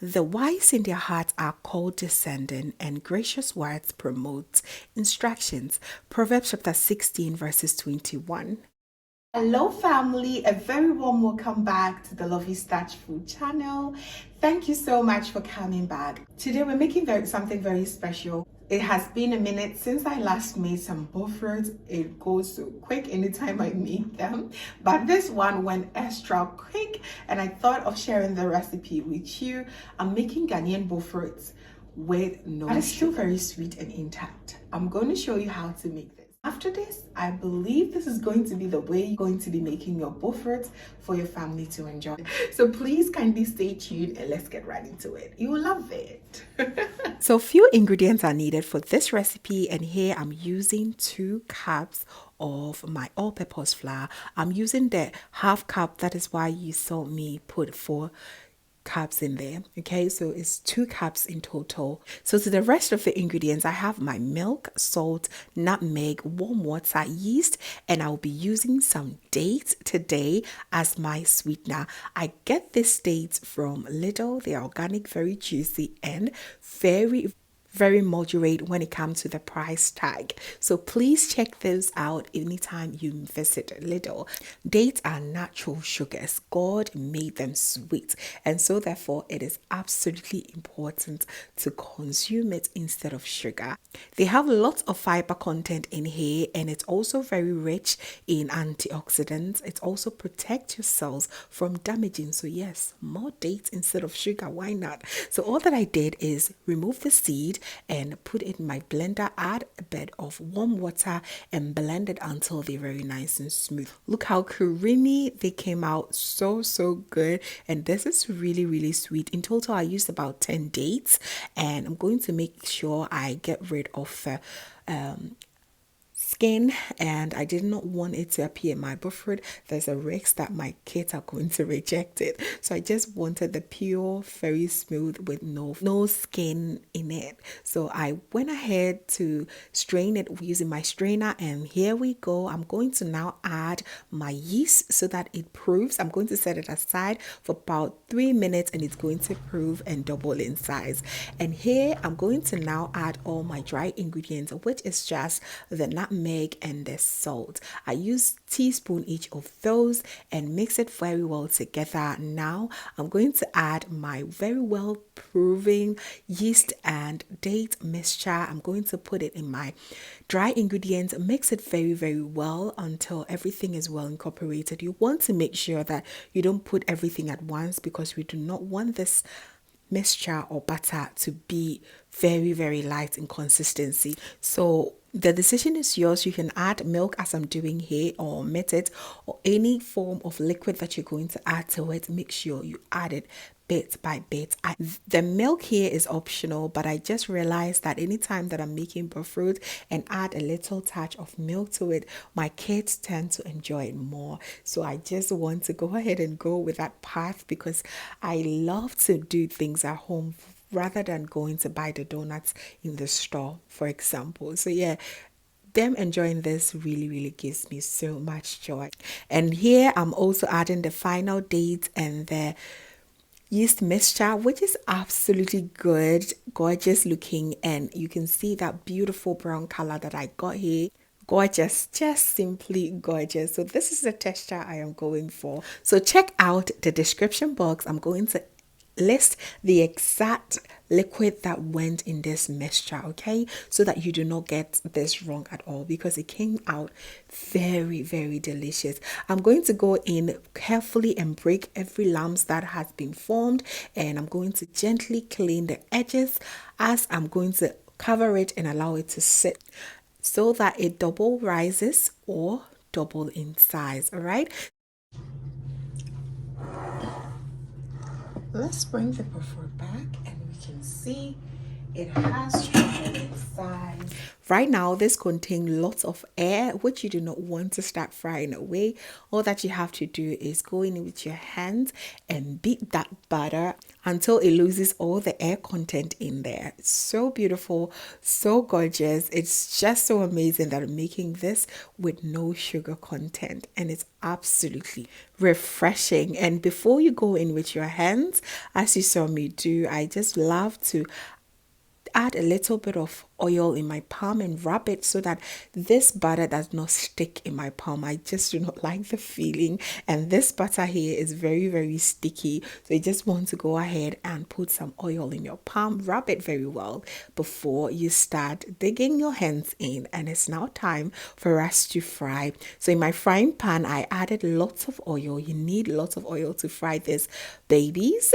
The wise in their hearts are called descending, and gracious words promote instructions. Proverbs chapter 16, verses 21. Hello family, a very warm welcome back to the Lovystouch food channel. Thank you so much for coming back. Today we're making something very special. It has been a minute since I last made some Bofrot. It goes so quick anytime I make them, but this one went extra quick and I thought of sharing the recipe with you. I'm making Ghanaian Bofrot with no sugar. It's still very sweet and intact. I'm going to show you how to make this. After this, I believe this is going to be the way you're going to be making your Bofrot for your family to enjoy. So please kindly stay tuned and let's get right into it. You will love it. So few ingredients are needed for this recipe, and here I'm using 2 cups of my all-purpose flour. I'm using the half cup, that is why you saw me put 4 cups in there. Okay, so it's 2 cups in total. So to the rest of the ingredients, I have my milk, salt, nutmeg, warm water, yeast, and I'll be using some dates today as my sweetener. I get these dates from Lidl. They're organic, very juicy, and very moderate when it comes to the price tag. So please check those out anytime you visit Lidl. Dates are natural sugars. God made them sweet, and so therefore it is absolutely important to consume it instead of sugar. They have lots of fiber content in here, and it's also very rich in antioxidants. It also protects your cells from damaging. So yes, more dates instead of sugar. Why not? So all that I did is remove the seed and put it in my blender, add a bit of warm water and blend it until they're very nice and smooth. Look how creamy they came out. So good. And this is really sweet. In total I used about 10 dates, and I'm going to make sure I get rid of skin, and I did not want it to appear in my Bofrot. There's a risk that my kids are going to reject it, so I just wanted the pure, very smooth with no skin in it. So I went ahead to strain it using my strainer, and here we go. I'm going to now add my yeast so that it proves. I'm going to set it aside for about 3 minutes, and it's going to prove and double in size. And here I'm going to now add all my dry ingredients, which is just the nutmeg and the salt. I use teaspoon each of those and mix it very well together. Now I'm going to add my very well proven yeast and date mixture. I'm going to put it in my dry ingredients, mix it very well until everything is well incorporated. You want to make sure that you don't put everything at once, because we do not want this mixture or batter to be very light in consistency. So the decision is yours. You can add milk as I'm doing here, or omit it, or any form of liquid that you're going to add to it. Make sure you add it bit by bit. The milk here is optional, but I just realized that anytime that I'm making Bofrot and add a little touch of milk to it, my kids tend to enjoy it more. So I just want to go ahead and go with that path, because I love to do things at home rather than going to buy the donuts in the store, for example. So yeah, them enjoying this really gives me so much joy. And here I'm also adding the final dates and the yeast mixture, which is absolutely good, gorgeous looking, and you can see that beautiful brown color that I got here. Gorgeous, just simply gorgeous. So this is the texture I am going for. So check out the description box. I'm going to list the exact liquid that went in this mixture, okay, so that you do not get this wrong at all, because it came out very delicious. I'm going to go in carefully and break every lump that has been formed, and I'm going to gently clean the edges as I'm going to cover it and allow it to sit so that it double rises or double in size. All right, let's bring the Bofrot back, and we can see It has trouble with size. Right now, this contains lots of air, which you do not want to start frying away. All that you have to do is go in with your hands and beat that butter until it loses all the air content in there. It's so beautiful, so gorgeous. It's just so amazing that I'm making this with no sugar content, and it's absolutely refreshing. And before you go in with your hands, as you saw me do, I just love to add a little bit of oil in my palm and rub it so that this butter does not stick in my palm. I just do not like the feeling, and this butter here is very, very sticky, so you just want to go ahead and put some oil in your palm, rub it very well before you start digging your hands in. And it's now time for us to fry. So in my frying pan, I added lots of oil. You need lots of oil to fry this, babies.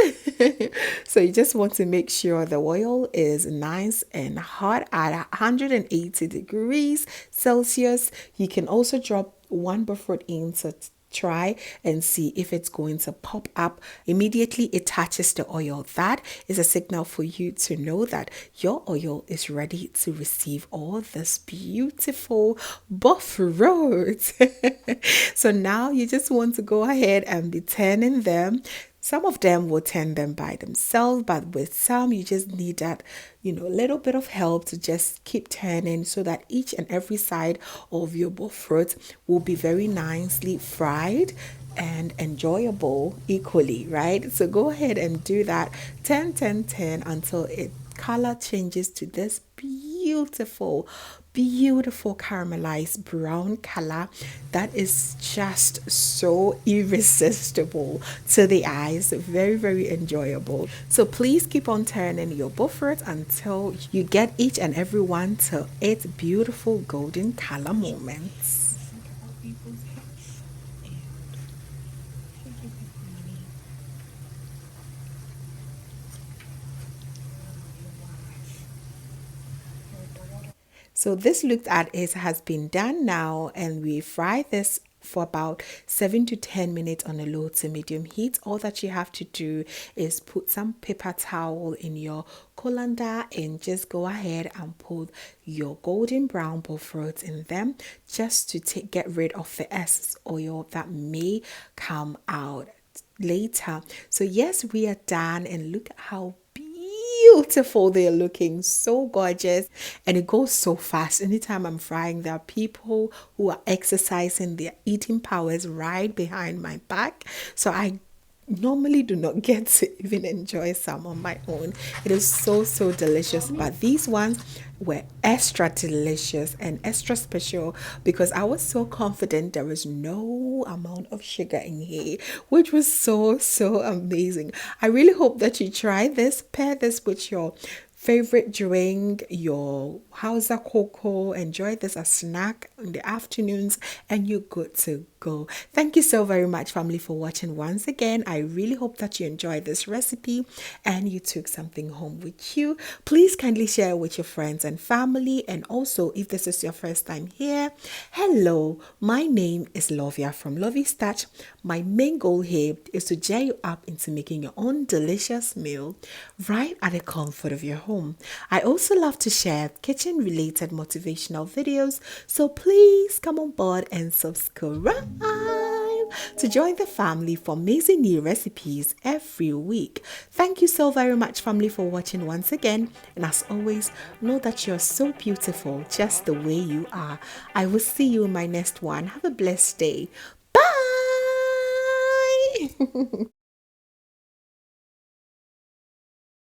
So you just want to make sure the oil is nice and hot at 180 degrees Celsius. You can also drop one Bofrot in to try and see if it's going to pop up immediately it touches the oil. That is a signal for you to know that your oil is ready to receive all this beautiful Bofrot. So now you just want to go ahead and be turning them. Some of them will turn them by themselves, but with some, you just need that, little bit of help to just keep turning so that each and every side of your Bofrot will be very nicely fried and enjoyable equally, right? So go ahead and do that 10 until it color changes to this beautiful caramelized brown color that is just so irresistible to the eyes. Very, very enjoyable. So please keep on turning your Bofrot until you get each and every one to its beautiful golden color moments. So this looked at it has been done now, and we fry this for about 7 to 10 minutes on a low to medium heat. All that you have to do is put some paper towel in your colander and just go ahead and put your golden brown Bofrot in them just to get rid of the excess oil that may come out later. So yes, we are done, and look at how beautiful they're looking, so gorgeous, and it goes so fast. Anytime I'm frying, there are people who are exercising their eating powers right behind my back, so I normally do not get to even enjoy some on my own. It is so delicious, but these ones were extra delicious and extra special because I was so confident there was no amount of sugar in here, which was so amazing. I really hope that you try this. Pair this with your favorite drink, your Hausa cocoa. Enjoy this as a snack in the afternoons, and you're good to go. Thank you so very much, family, for watching once again. I really hope that you enjoyed this recipe and you took something home with you. Please kindly share with your friends and family. And also, if this is your first time here, hello, my name is Lovia from Lovystouch. My main goal here is to gear you up into making your own delicious meal right at the comfort of your home. I also love to share kitchen related motivational videos, so please come on board and subscribe to join the family for amazing new recipes every week. Thank you so very much, family, for watching once again, and as always, know that you're so beautiful just the way you are. I will see you in my next one. Have a blessed day. Bye.